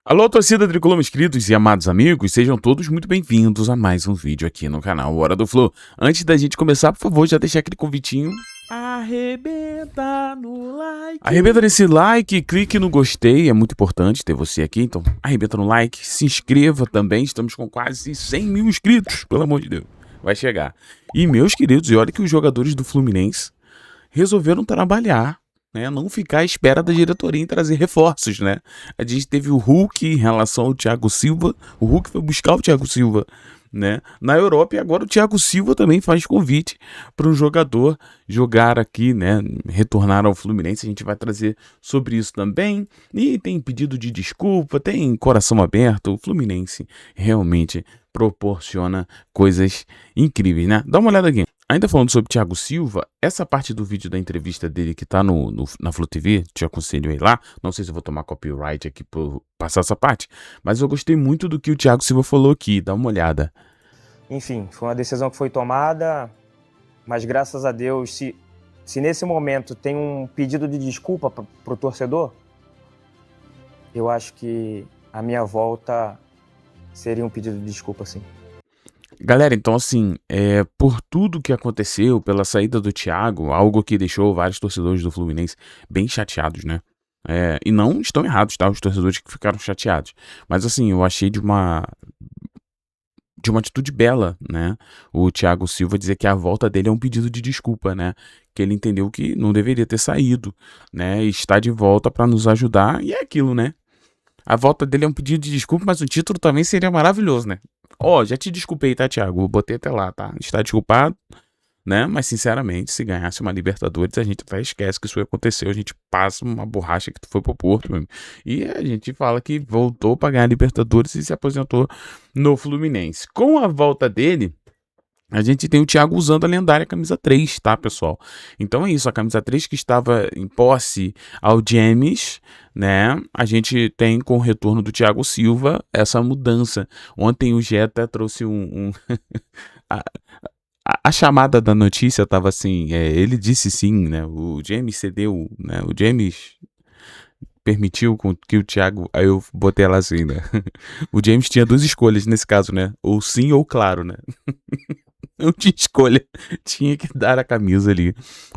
Alô, torcida tricolor, meus queridos e amados amigos, sejam todos muito bem-vindos a mais um vídeo aqui no canal Hora do Flow. Antes da gente começar, por favor, já deixar aquele convitinho. Arrebenta no like. Arrebenta nesse like, clique no gostei, é muito importante ter você aqui, então arrebenta no like, se inscreva também, estamos com quase 100 mil inscritos, pelo amor de Deus, vai chegar. E meus queridos, e olha que os jogadores do Fluminense resolveram trabalhar, né, não ficar à espera da diretoria em trazer reforços, né? A gente teve o Hulk em relação ao Thiago Silva, o Hulk foi buscar o Thiago Silva, né, na Europa, e agora o Thiago Silva também faz convite para um jogador jogar aqui, né, retornar ao Fluminense. A gente vai trazer sobre isso também, e tem pedido de desculpa, tem coração aberto. O Fluminense realmente proporciona coisas incríveis, né? Dá uma olhada aqui. Ainda falando sobre Thiago Silva, essa parte do vídeo da entrevista dele que tá na Flow TV, te aconselho aí lá. Não sei se eu vou tomar copyright aqui por passar essa parte, mas eu gostei muito do que o Thiago Silva falou aqui, dá uma olhada. Enfim, foi uma decisão que foi tomada, mas graças a Deus, se nesse momento tem um pedido de desculpa pro torcedor, eu acho que a minha volta seria um pedido de desculpa, sim. Galera, então assim, por tudo que aconteceu, pela saída do Thiago, algo que deixou vários torcedores do Fluminense bem chateados, né? E não estão errados, tá? Os torcedores que ficaram chateados. Mas assim, eu achei de uma atitude bela, né? O Thiago Silva dizer que a volta dele é um pedido de desculpa, né? Que ele entendeu que não deveria ter saído, né? E está de volta para nos ajudar, e é aquilo, né? A volta dele é um pedido de desculpa, mas o título também seria maravilhoso, né? Já te desculpei, tá, Thiago? Vou botei até lá, tá? Está desculpado, né? Mas, sinceramente, se ganhasse uma Libertadores, a gente até esquece que isso aconteceu. A gente passa uma borracha que tu foi pro Porto, mesmo. E a gente fala que voltou pra ganhar a Libertadores e se aposentou no Fluminense. Com a volta dele, a gente tem o Thiago usando a lendária camisa 3, tá, pessoal? Então é isso, a camisa 3 que estava em posse ao James, né? A gente tem com o retorno do Thiago Silva essa mudança. Ontem o Jetta trouxe a chamada da notícia estava assim, ele disse sim, né? O James cedeu, né? O James permitiu que o Thiago, aí eu botei ela assim, né? O James tinha duas escolhas nesse caso, né? Ou sim ou claro, né? Não tinha escolha, tinha que dar a camisa ali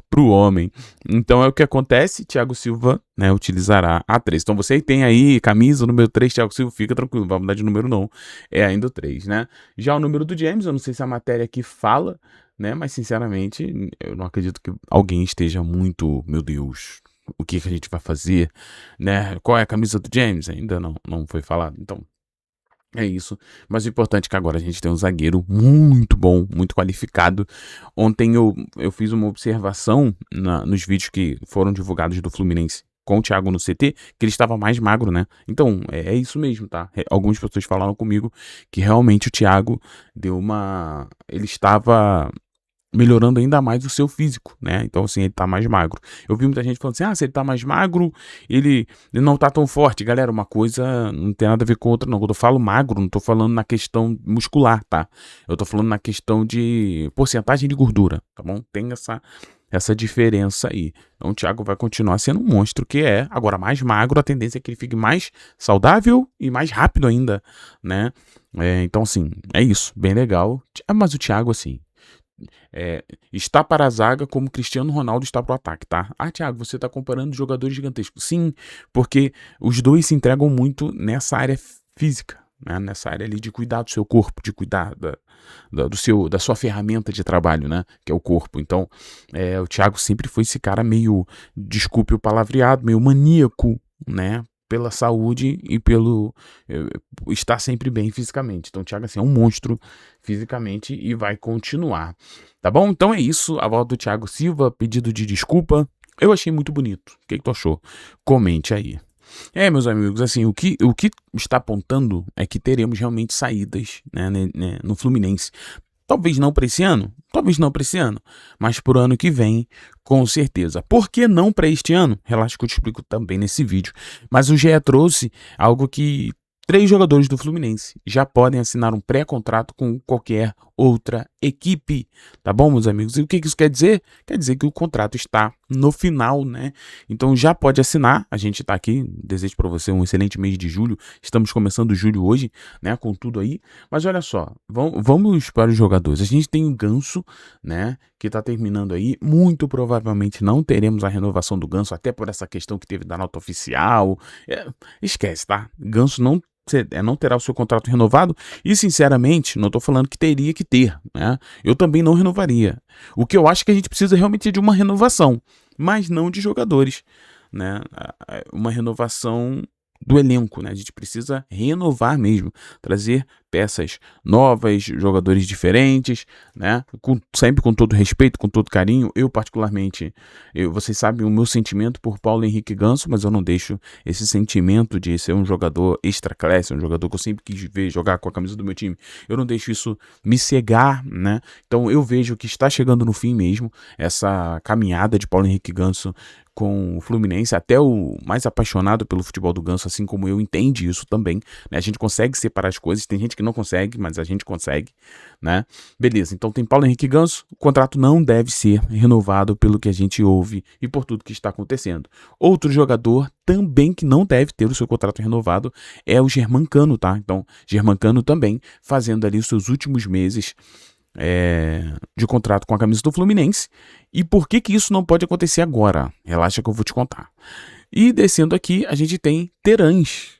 pro homem. Então é o que acontece, Thiago Silva, né, utilizará a 3. Então você tem aí camisa número 3, Thiago Silva, fica tranquilo, não vai mudar de número não, é ainda o 3, né? Já o número do James, eu não sei se a matéria aqui fala, né, mas sinceramente eu não acredito que alguém esteja muito, meu Deus, o que a gente vai fazer, né? Qual é a camisa do James? Ainda não foi falado, então é isso, mas o importante é que agora a gente tem um zagueiro muito bom, muito qualificado. Ontem eu fiz uma observação nos vídeos que foram divulgados do Fluminense com o Thiago no CT, que ele estava mais magro, né? Então, é isso mesmo, tá? Algumas pessoas falaram comigo que realmente o Thiago ele estava melhorando ainda mais o seu físico, né? Então, assim, ele tá mais magro. Eu vi muita gente falando assim, se ele tá mais magro, ele não tá tão forte. Galera, uma coisa não tem nada a ver com outra, não. Quando eu falo magro, não tô falando na questão muscular, tá? Eu tô falando na questão de porcentagem de gordura, tá bom? Tem essa diferença aí. Então, o Thiago vai continuar sendo um monstro que é. Agora, mais magro, a tendência é que ele fique mais saudável e mais rápido ainda, né? Então, assim, é isso. Bem legal. Mas o Thiago, assim, está para a zaga como Cristiano Ronaldo está para o ataque, tá? Thiago, você está comparando jogadores gigantescos. Sim, porque os dois se entregam muito nessa área física, né? Nessa área ali de cuidar do seu corpo, de cuidar da sua ferramenta de trabalho, né? Que é o corpo. Então, o Thiago sempre foi esse cara meio, desculpe o palavreado, meio maníaco, né? Pela saúde e pelo estar sempre bem fisicamente. Então o Thiago assim, é um monstro fisicamente e vai continuar. Tá bom? Então é isso. A volta do Thiago Silva, pedido de desculpa. Eu achei muito bonito. O que tu achou? Comente aí. Meus amigos, assim, o que está apontando é que teremos realmente saídas, né, no Fluminense. Talvez não para esse ano, mas para o ano que vem, com certeza. Por que não para este ano? Relaxa que eu te explico também nesse vídeo. Mas o GE trouxe algo que 3 jogadores do Fluminense já podem assinar um pré-contrato com qualquer outra equipe, tá bom, meus amigos? E o que isso quer dizer? Quer dizer que o contrato está no final, né? Então já pode assinar, a gente tá aqui, desejo para você um excelente mês de julho, estamos começando julho hoje, né, com tudo aí, mas olha só, vamos para os jogadores, a gente tem o Ganso, né, que tá terminando aí, muito provavelmente não teremos a renovação do Ganso, até por essa questão que teve da nota oficial, esquece, tá? Ganso não terá o seu contrato renovado e, sinceramente, não estou falando que teria que ter, né? Eu também não renovaria. O que eu acho que a gente precisa realmente é de uma renovação, mas não de jogadores, né? Uma renovação do elenco, né? A gente precisa renovar mesmo, trazer peças novas, jogadores diferentes, né? Sempre com todo respeito, com todo carinho. Eu, particularmente, vocês sabem o meu sentimento por Paulo Henrique Ganso, mas eu não deixo esse sentimento de ser um jogador extra classe, um jogador que eu sempre quis ver jogar com a camisa do meu time. Eu não deixo isso me cegar, né? Então eu vejo que está chegando no fim mesmo essa caminhada de Paulo Henrique Ganso com o Fluminense. Até o mais apaixonado pelo futebol do Ganso, assim como eu, entende isso também, né? A gente consegue separar as coisas, tem gente que não consegue, mas a gente consegue, né? Beleza, então tem Paulo Henrique Ganso, o contrato não deve ser renovado pelo que a gente ouve e por tudo que está acontecendo. Outro jogador também que não deve ter o seu contrato renovado é o Germancano, tá? Então, Germancano também fazendo ali os seus últimos meses de contrato com a camisa do Fluminense. E por que isso não pode acontecer agora? Relaxa que eu vou te contar. E descendo aqui, a gente tem Terãs.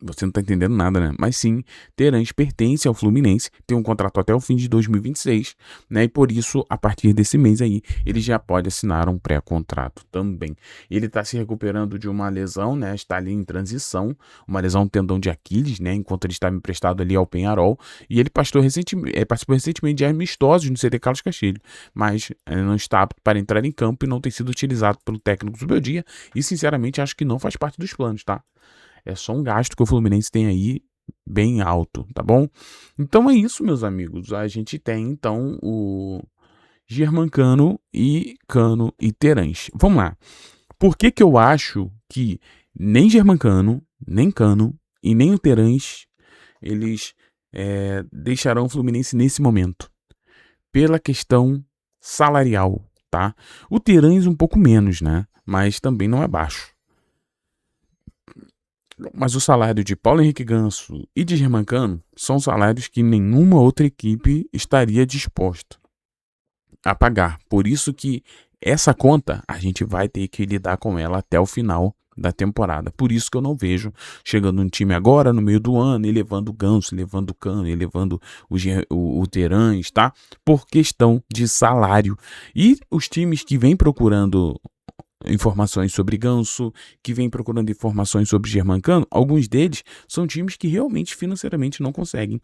Você não tá entendendo nada, né? Mas sim, Terãs pertence ao Fluminense, tem um contrato até o fim de 2026, né? E por isso, a partir desse mês aí, ele já pode assinar um pré-contrato também. Ele tá se recuperando de uma lesão, né? Está ali em transição, uma lesão no tendão de Aquiles, né? Enquanto ele estava emprestado ali ao Penharol, e ele participou recentemente de amistosos no CT Carlos Castilho, mas não está apto para entrar em campo e não tem sido utilizado pelo técnico do Beldia, e sinceramente acho que não faz parte dos planos, tá? É só um gasto que o Fluminense tem aí bem alto, tá bom? Então é isso, meus amigos. A gente tem, então, o Germancano e Cano e Terãs. Vamos lá. Por que eu acho que nem Germancano, nem Cano e nem o Terãs, eles deixarão o Fluminense nesse momento? Pela questão salarial, tá? O Terãs um pouco menos, né? Mas também não é baixo. Mas o salário de Paulo Henrique Ganso e de Germancano são salários que nenhuma outra equipe estaria disposta a pagar. Por isso que essa conta a gente vai ter que lidar com ela até o final da temporada. Por isso que eu não vejo chegando um time agora no meio do ano e levando o Ganso, levando o Cano, e levando o Terãs, tá? Por questão de salário. E os times que vêm procurando informações sobre Ganso, que vem procurando informações sobre Germancano, alguns deles são times que realmente financeiramente não conseguem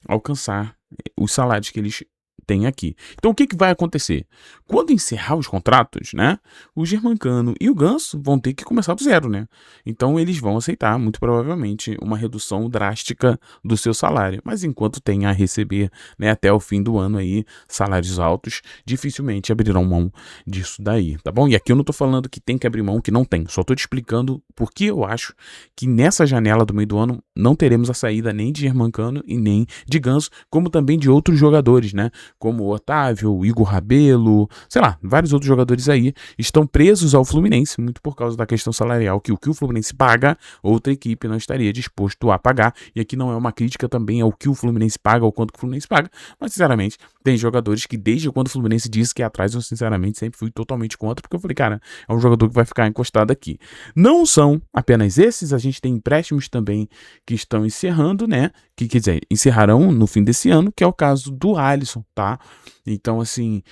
alcançar os salários que eles têm aqui. Então o que vai acontecer? Quando encerrar os contratos, né, o Germancano e o Ganso vão ter que começar do zero, né? Então eles vão aceitar, muito provavelmente, uma redução drástica do seu salário. Mas enquanto tem a receber, né, até o fim do ano aí, salários altos, dificilmente abrirão mão disso daí, tá bom? E aqui eu não tô falando que tem que abrir mão, que não tem. Só tô te explicando por que eu acho que nessa janela do meio do ano não teremos a saída nem de Germancano e nem de Ganso, como também de outros jogadores, né? Como o Otávio, o Igor Rabelo, sei lá, vários outros jogadores aí estão presos ao Fluminense, muito por causa da questão salarial, que o Fluminense paga, outra equipe não estaria disposto a pagar, e aqui não é uma crítica também ao que o Fluminense paga, ao quanto o Fluminense paga, mas sinceramente, tem jogadores que desde quando o Fluminense disse que é atrás, eu sinceramente sempre fui totalmente contra, porque eu falei, cara, é um jogador que vai ficar encostado aqui. Não são apenas esses, a gente tem empréstimos também que estão encerrando, né, que quer dizer, encerrarão no fim desse ano, que é o caso do Alisson, tá? Então, assim,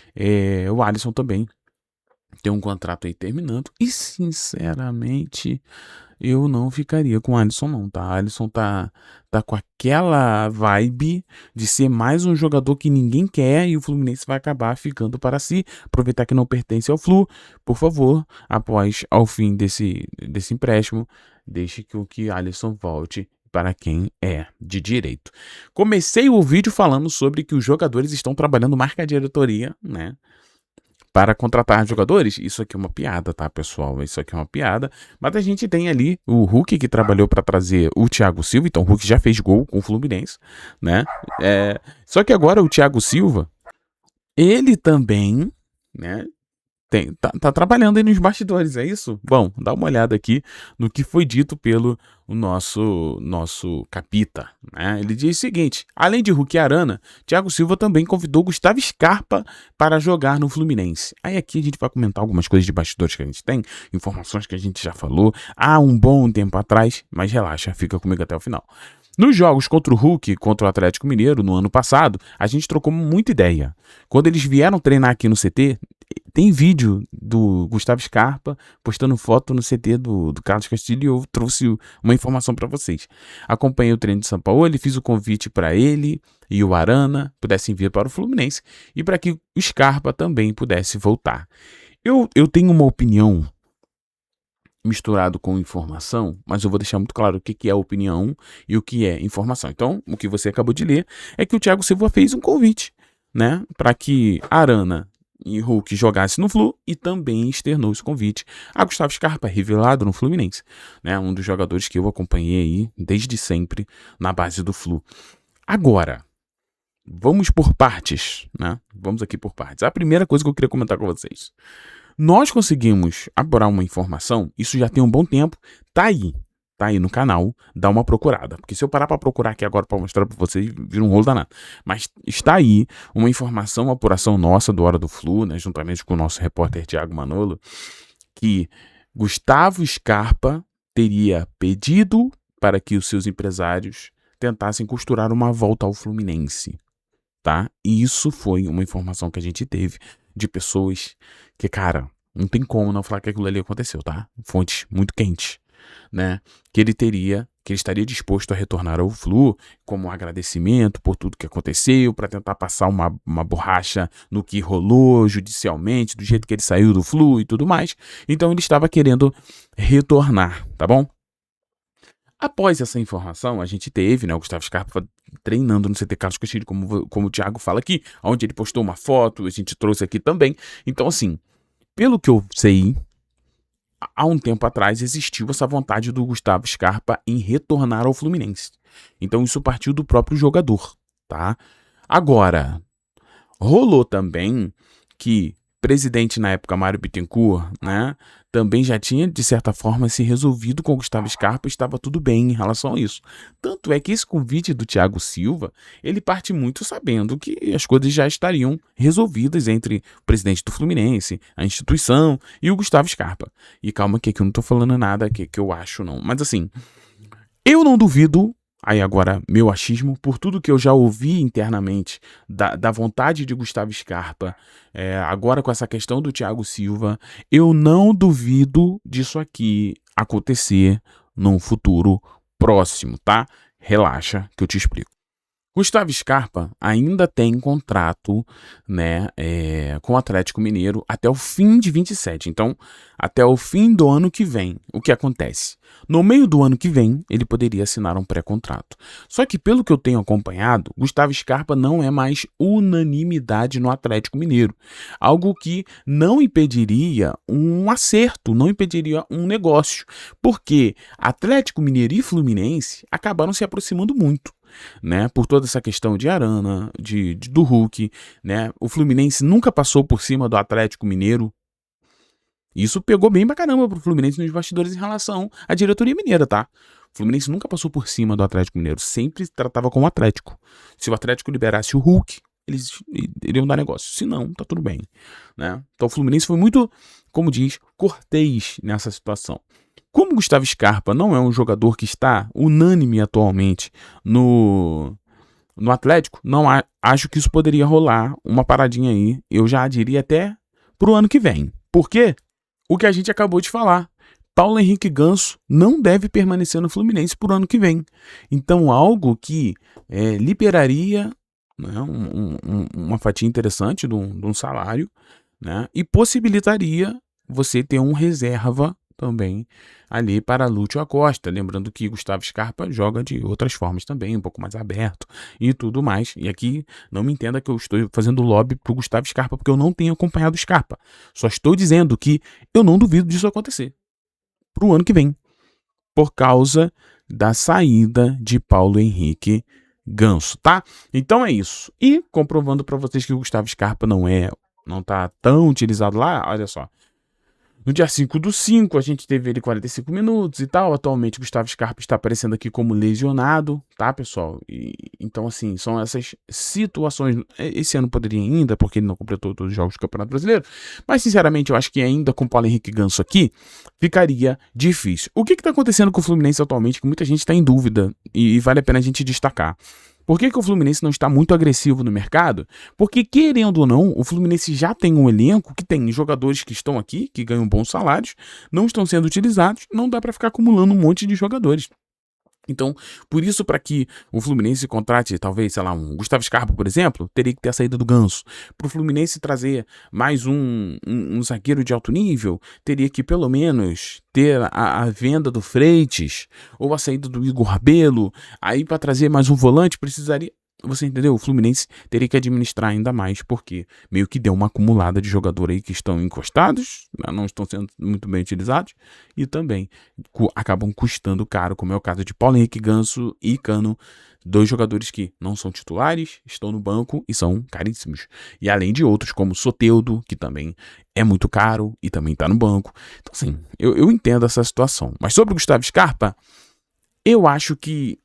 o Alisson também tem um contrato aí terminando, e sinceramente, eu não ficaria com o Alisson não, tá? O Alisson tá com aquela vibe de ser mais um jogador que ninguém quer e o Fluminense vai acabar ficando para si. Aproveitar que não pertence ao Flu, por favor, após ao fim desse empréstimo, deixe que Alisson volte para quem é de direito. Comecei o vídeo falando sobre que os jogadores estão trabalhando marca diretoria, né, para contratar jogadores. Isso aqui é uma piada, tá, pessoal? Isso aqui é uma piada. Mas a gente tem ali o Hulk, que trabalhou para trazer o Thiago Silva. Então o Hulk já fez gol com o Fluminense, né? Só que agora o Thiago Silva, ele também, né, Tá trabalhando aí nos bastidores, é isso? Bom, dá uma olhada aqui no que foi dito pelo o nosso capita, né? Ele diz o seguinte: além de Hulk e Arana, Thiago Silva também convidou Gustavo Scarpa para jogar no Fluminense. Aí aqui a gente vai comentar algumas coisas de bastidores que a gente tem, informações que a gente já falou há um bom tempo atrás, mas relaxa, fica comigo até o final. Nos jogos contra o Hulk e contra o Atlético Mineiro no ano passado, a gente trocou muita ideia. Quando eles vieram treinar aqui no CT, tem vídeo do Gustavo Scarpa postando foto no CT do Carlos Castilho e eu trouxe uma informação para vocês. Acompanhei o treino de São Paulo e fiz o convite para ele e o Arana pudessem vir para o Fluminense e para que o Scarpa também pudesse voltar. Eu tenho uma opinião misturado com informação, mas eu vou deixar muito claro o que é opinião e o que é informação. Então, o que você acabou de ler é que o Thiago Silva fez um convite, né, para que Arana e Hulk jogasse no Flu e também externou esse convite a Gustavo Scarpa, revelado no Fluminense, né, um dos jogadores que eu acompanhei aí desde sempre na base do Flu. Agora, vamos por partes, né? Vamos aqui por partes. A primeira coisa que eu queria comentar com vocês: nós conseguimos apurar uma informação, isso já tem um bom tempo, tá aí no canal, dá uma procurada, porque se eu parar para procurar aqui agora para mostrar para vocês, vira um rolo danado. Mas está aí uma informação, uma apuração nossa do Hora do Flu, né, juntamente com o nosso repórter Thiago Manolo, que Gustavo Scarpa teria pedido para que os seus empresários tentassem costurar uma volta ao Fluminense, tá? E isso foi uma informação que a gente teve de pessoas que, cara, não tem como não falar que aquilo ali aconteceu, tá? Fontes muito quentes, né? Que ele estaria disposto a retornar ao Flu como um agradecimento por tudo que aconteceu, para tentar passar uma borracha no que rolou judicialmente, do jeito que ele saiu do Flu e tudo mais. Então ele estava querendo retornar, tá bom? Após essa informação, a gente teve, né, o Gustavo Scarpa treinando no CT Carlos Castilho, como o Thiago fala aqui, onde ele postou uma foto, a gente trouxe aqui também. Então, assim, pelo que eu sei, há um tempo atrás existiu essa vontade do Gustavo Scarpa em retornar ao Fluminense. Então, isso partiu do próprio jogador, tá? Agora, rolou também que presidente na época, Mário Bittencourt, né, também já tinha, de certa forma, se resolvido com o Gustavo Scarpa e estava tudo bem em relação a isso. Tanto é que esse convite do Thiago Silva, ele parte muito sabendo que as coisas já estariam resolvidas entre o presidente do Fluminense, a instituição e o Gustavo Scarpa. E calma que aqui eu não tô falando nada que eu acho, não. Mas assim, eu não duvido. Aí agora, meu achismo, por tudo que eu já ouvi internamente da vontade de Gustavo Scarpa, agora com essa questão do Thiago Silva, eu não duvido disso aqui acontecer num futuro próximo, tá? Relaxa que eu te explico. Gustavo Scarpa ainda tem contrato, né, com o Atlético Mineiro até o fim de 27. Então, até o fim do ano que vem. O que acontece? No meio do ano que vem, ele poderia assinar um pré-contrato. Só que, pelo que eu tenho acompanhado, Gustavo Scarpa não é mais unanimidade no Atlético Mineiro. Algo que não impediria um acerto, não impediria um negócio. Porque Atlético Mineiro e Fluminense acabaram se aproximando muito, né, por toda essa questão de Arana, do Hulk, né, o Fluminense nunca passou por cima do Atlético Mineiro. Isso pegou bem pra caramba pro Fluminense nos bastidores em relação à diretoria mineira, tá? O Fluminense nunca passou por cima do Atlético Mineiro, sempre tratava com o Atlético. Se o Atlético liberasse o Hulk, eles iriam dar negócio, se não, tá tudo bem, né? Então o Fluminense foi muito, como diz, cortês nessa situação. Como Gustavo Scarpa não é um jogador que está unânime atualmente no Atlético, não acho que isso poderia rolar uma paradinha aí. Eu já diria até pro ano que vem. Por quê? O que a gente acabou de falar. Paulo Henrique Ganso não deve permanecer no Fluminense pro ano que vem. Então, algo que liberaria, né, uma fatia interessante de um salário, né, e possibilitaria você ter um reserva também ali para Lúcio Acosta, lembrando que Gustavo Scarpa joga de outras formas também, um pouco mais aberto e tudo mais. E aqui não me entenda que eu estou fazendo lobby pro Gustavo Scarpa, porque eu não tenho acompanhado o Scarpa. Só estou dizendo que eu não duvido disso acontecer pro ano que vem, por causa da saída de Paulo Henrique Ganso, tá? Então é isso. E comprovando para vocês que o Gustavo Scarpa não é, não tá tão utilizado lá, olha só. No dia 5/5, a gente teve ele 45 minutos e tal. Atualmente, o Gustavo Scarpa está aparecendo aqui como lesionado, tá, pessoal? Então, assim, são essas situações. Esse ano poderia ainda, porque ele não completou todos os jogos do Campeonato Brasileiro. Mas, sinceramente, eu acho que ainda com o Paulo Henrique Ganso aqui, ficaria difícil. O que está acontecendo com o Fluminense atualmente, que muita gente está em dúvida e vale a pena a gente destacar. Por que o Fluminense não está muito agressivo no mercado? Porque, querendo ou não, o Fluminense já tem um elenco que tem jogadores que estão aqui, que ganham bons salários, não estão sendo utilizados, não dá para ficar acumulando um monte de jogadores. Então, por isso, para que o Fluminense contrate, talvez, sei lá, um Gustavo Scarpa, por exemplo, teria que ter a saída do Ganso. Para o Fluminense trazer mais um zagueiro de alto nível, teria que, pelo menos, ter a venda do Freitas, ou a saída do Igor Rabelo. Aí, para trazer mais um volante, precisaria... Você entendeu? O Fluminense teria que administrar ainda mais, porque meio que deu uma acumulada de jogador aí que estão encostados, não estão sendo muito bem utilizados, e também acabam custando caro, como é o caso de Paulo Henrique Ganso e Cano, dois jogadores que não são titulares, estão no banco e são caríssimos. E além de outros, como Soteldo, que também é muito caro e também está no banco. Então, assim, eu entendo essa situação. Mas sobre o Gustavo Scarpa, eu acho que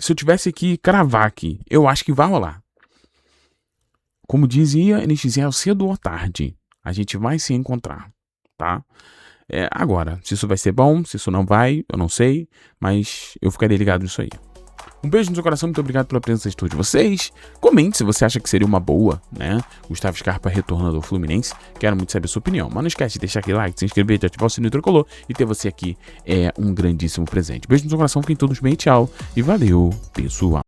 se eu tivesse que cravar aqui, eu acho que vai rolar. Como dizia NX0, cedo ou tarde, a gente vai se encontrar, tá? Agora, se isso vai ser bom, se isso não vai, eu não sei, mas eu ficaria ligado nisso aí. Um beijo no seu coração, muito obrigado pela presença de todos vocês. Comente se você acha que seria uma boa, né? Gustavo Scarpa retornando ao Fluminense. Quero muito saber a sua opinião. Mas não esquece de deixar aquele like, se inscrever, de ativar o sininho tricolor. E ter você aqui é um grandíssimo presente. Beijo no seu coração, fiquem todos bem, tchau. E valeu, pessoal.